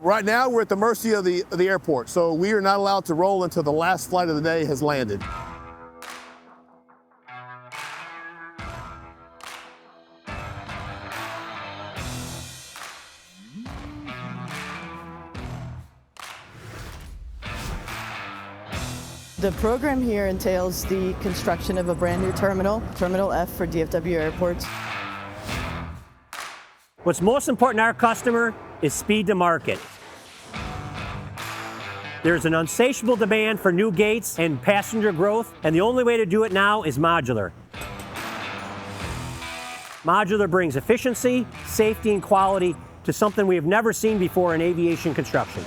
Right now, we're at the mercy of the airport, so we are not allowed to roll until the last flight of the day has landed. The program here entails the construction of a brand new terminal, Terminal F for DFW airports. What's most important to our customer is speed to market. There's an insatiable demand for new gates and passenger growth, and the only way to do it now is modular. Modular brings efficiency, safety, and quality to something we have never seen before in aviation construction.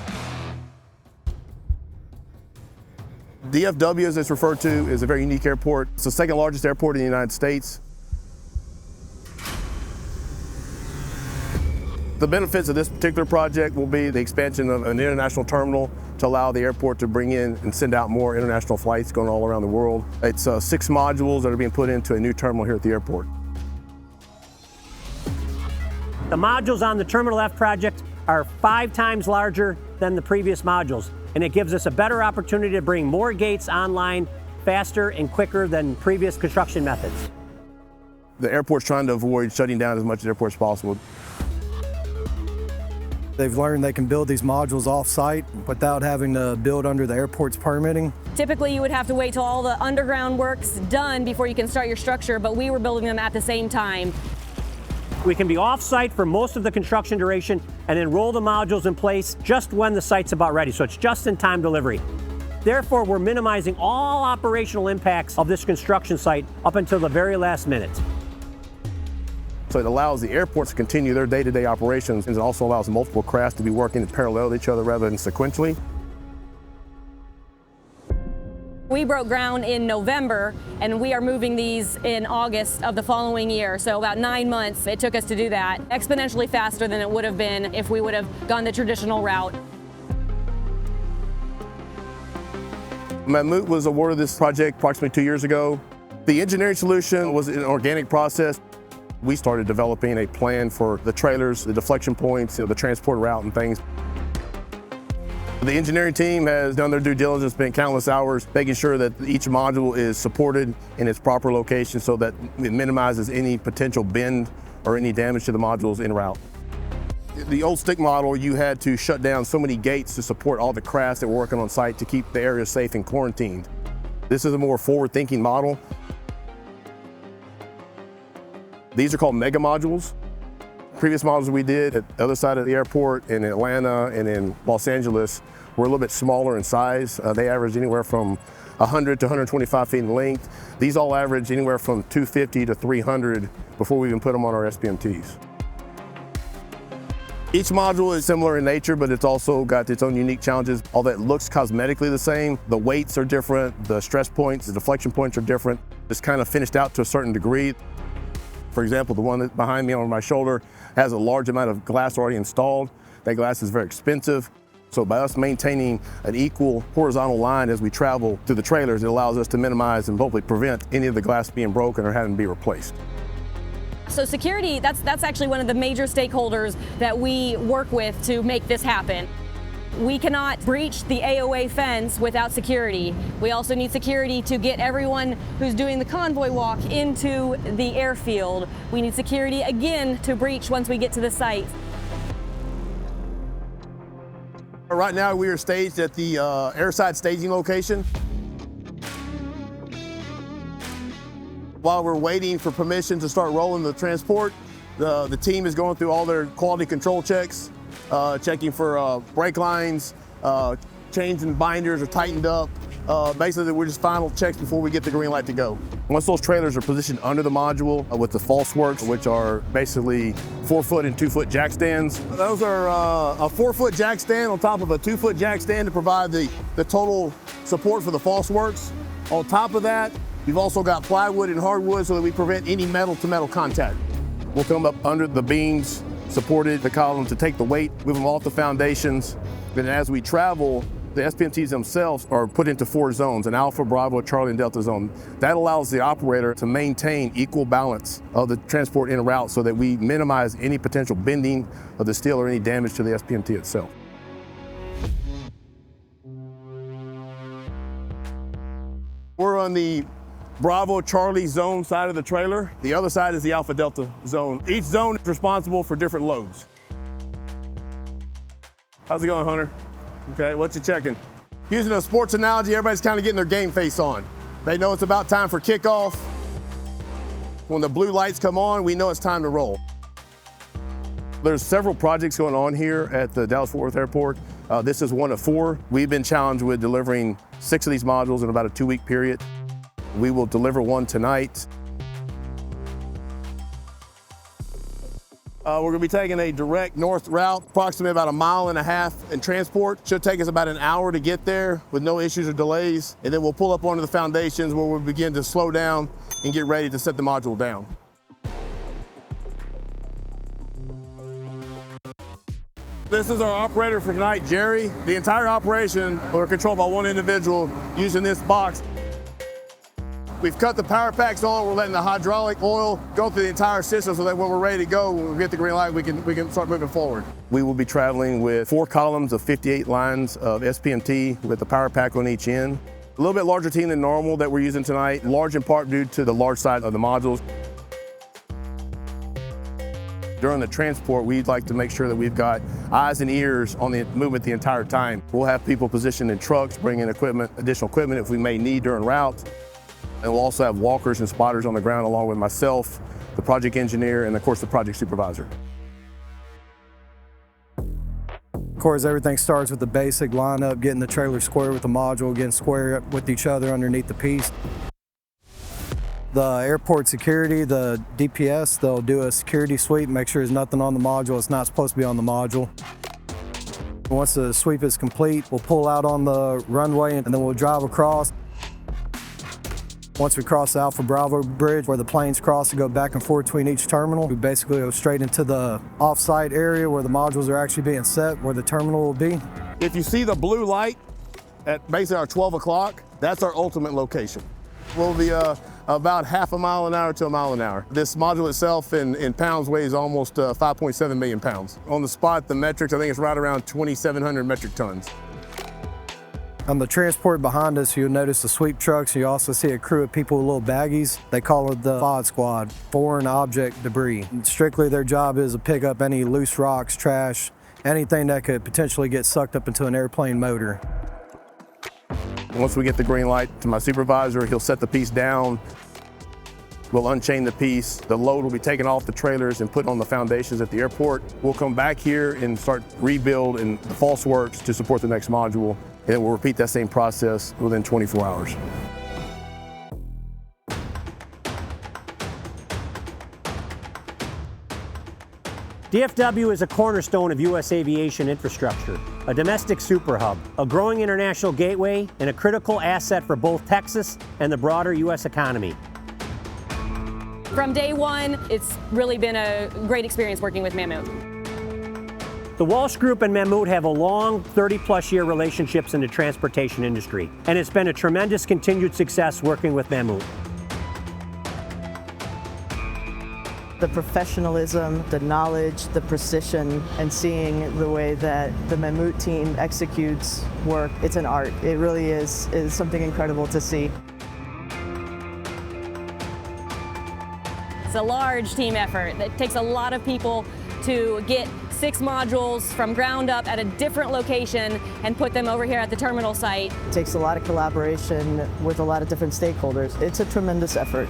DFW, as it's referred to, is a very unique airport. It's the second largest airport in the United States. The benefits of this particular project will be the expansion of an international terminal to allow the airport to bring in and send out more international flights going all around the world. It's 6 modules that are being put into a new terminal here at the airport. The modules on the Terminal F project are 5 times larger than the previous modules, and it gives us a better opportunity to bring more gates online faster and quicker than previous construction methods. The airport's trying to avoid shutting down as much of the airport as possible. They've learned they can build these modules off-site without having to build under the airport's permitting. Typically, you would have to wait till all the underground work's done before you can start your structure, but we were building them at the same time. We can be off-site for most of the construction duration and then roll the modules in place just when the site's about ready, so it's just-in-time delivery. Therefore, we're minimizing all operational impacts of this construction site up until the very last minute. So it allows the airports to continue their day-to-day operations, and it also allows multiple crafts to be working in parallel with each other rather than sequentially. We broke ground in November, and we are moving these in August of the following year. So about 9 months it took us to do that, exponentially faster than it would have been if we would have gone the traditional route. Mammoet was awarded this project approximately 2 years ago. The engineering solution was an organic process. We started developing a plan for the trailers, the deflection points, the transport route and things. The engineering team has done their due diligence, spent countless hours making sure that each module is supported in its proper location so that it minimizes any potential bend or any damage to the modules en route. The old stick model, you had to shut down so many gates to support all the crafts that were working on site to keep the area safe and quarantined. This is a more forward-thinking model. These are called mega modules. Previous modules we did at the other side of the airport in Atlanta and in Los Angeles were a little bit smaller in size. They averaged anywhere from 100 to 125 feet in length. These all average anywhere from 250 to 300 before we even put them on our SPMTs. Each module is similar in nature, but it's also got its own unique challenges. Although it looks cosmetically the same, the weights are different, the stress points, the deflection points are different. It's kind of finished out to a certain degree. For example, the one that's behind me on my shoulder has a large amount of glass already installed. That glass is very expensive. So by us maintaining an equal horizontal line as we travel through the trailers, it allows us to minimize and hopefully prevent any of the glass being broken or having to be replaced. So security, that's actually one of the major stakeholders that we work with to make this happen. We cannot breach the AOA fence without security. We also need security to get everyone who's doing the convoy walk into the airfield. We need security again to breach once we get to the site. Right now we are staged at the airside staging location. While we're waiting for permission to start rolling the transport, the team is going through all their quality control checks, checking for brake lines, chains and binders are tightened up. Basically, we're just final checks before we get the green light to go. Once those trailers are positioned under the module with the false works, which are basically 4-foot and 2-foot jack stands. Those are a 4-foot jack stand on top of a 2-foot jack stand to provide the total support for the false works. On top of that, we've also got plywood and hardwood so that we prevent any metal-to-metal contact. We'll come up under the beams, supported the column to take the weight, move them off the foundations. Then as we travel, the SPMTs themselves are put into 4 zones, an Alpha, Bravo, Charlie, and Delta zone. That allows the operator to maintain equal balance of the transport en route so that we minimize any potential bending of the steel or any damage to the SPMT itself. We're on the Bravo Charlie zone side of the trailer. The other side is the Alpha Delta zone. Each zone is responsible for different loads. How's it going, Hunter? Okay, what you checking? Using a sports analogy, everybody's kind of getting their game face on. They know it's about time for kickoff. When the blue lights come on, we know it's time to roll. There's several projects going on here at the Dallas-Fort Worth Airport. This is one of 4. We've been challenged with delivering 6 of these modules in about a 2-week period. We will deliver one tonight. We're going to be taking a direct north route, approximately about 1.5 miles in transport. Should take us about an hour to get there with no issues or delays. And then we'll pull up onto the foundations where we'll begin to slow down and get ready to set the module down. This is our operator for tonight, Jerry. The entire operation are controlled by one individual using this box. We've cut the power packs on. We're letting the hydraulic oil go through the entire system so that when we're ready to go, when we get the green light, we can start moving forward. We will be traveling with 4 columns of 58 lines of SPMT with the power pack on each end. A little bit larger team than normal that we're using tonight, large in part due to the large size of the modules. During the transport, we'd like to make sure that we've got eyes and ears on the movement the entire time. We'll have people positioned in trucks, bringing equipment, additional equipment if we may need during route. And we'll also have walkers and spotters on the ground along with myself, the project engineer, and of course the project supervisor. Of course, everything starts with the basic lineup, getting the trailer square with the module, getting square with each other underneath the piece. The airport security, the DPS, they'll do a security sweep, make sure there's nothing on the module it's not supposed to be on the module. Once the sweep is complete, we'll pull out on the runway and then we'll drive across. Once we cross the Alpha Bravo bridge where the planes cross to go back and forth between each terminal, we basically go straight into the off-site area where the modules are actually being set, where the terminal will be. If you see the blue light at basically our 12 o'clock, that's our ultimate location. We'll be about 0.5 mile an hour to 1 mile an hour. This module itself in pounds weighs almost 5.7 million pounds. On the spot, the metrics, I think it's right around 2,700 metric tons. On the transport behind us, you'll notice the sweep trucks. You also see a crew of people with little baggies. They call it the FOD squad, foreign object debris. And strictly their job is to pick up any loose rocks, trash, anything that could potentially get sucked up into an airplane motor. Once we get the green light to my supervisor, he'll set the piece down. We'll unchain the piece. The load will be taken off the trailers and put on the foundations at the airport. We'll come back here and start rebuild and the false works to support the next module. And then we'll repeat that same process within 24 hours. DFW is a cornerstone of U.S. aviation infrastructure, a domestic super hub, a growing international gateway, and a critical asset for both Texas and the broader U.S. economy. From day one, it's really been a great experience working with Mammoet. The Walsh Group and Mammoet have a long 30-plus year relationships in the transportation industry, and it's been a tremendous continued success working with Mammoet. The professionalism, the knowledge, the precision, and seeing the way that the Mammoet team executes work, it's an art. It really is something incredible to see. It's a large team effort. It takes a lot of people to get 6 modules from ground up at a different location and put them over here at the terminal site. It takes a lot of collaboration with a lot of different stakeholders. It's a tremendous effort.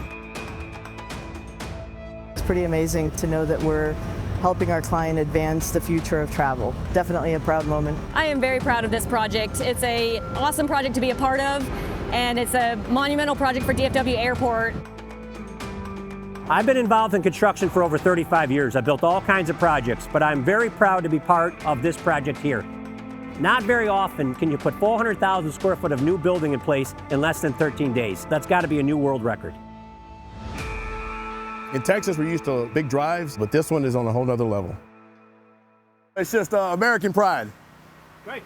It's pretty amazing to know that we're helping our client advance the future of travel. Definitely a proud moment. I am very proud of this project. It's an awesome project to be a part of, and it's a monumental project for DFW Airport. I've been involved in construction for over 35 years. I've built all kinds of projects, but I'm very proud to be part of this project here. Not very often can you put 400,000 square foot of new building in place in less than 13 days. That's got to be a new world record. In Texas, we're used to big drives, but this one is on a whole nother level. It's just American pride. Great.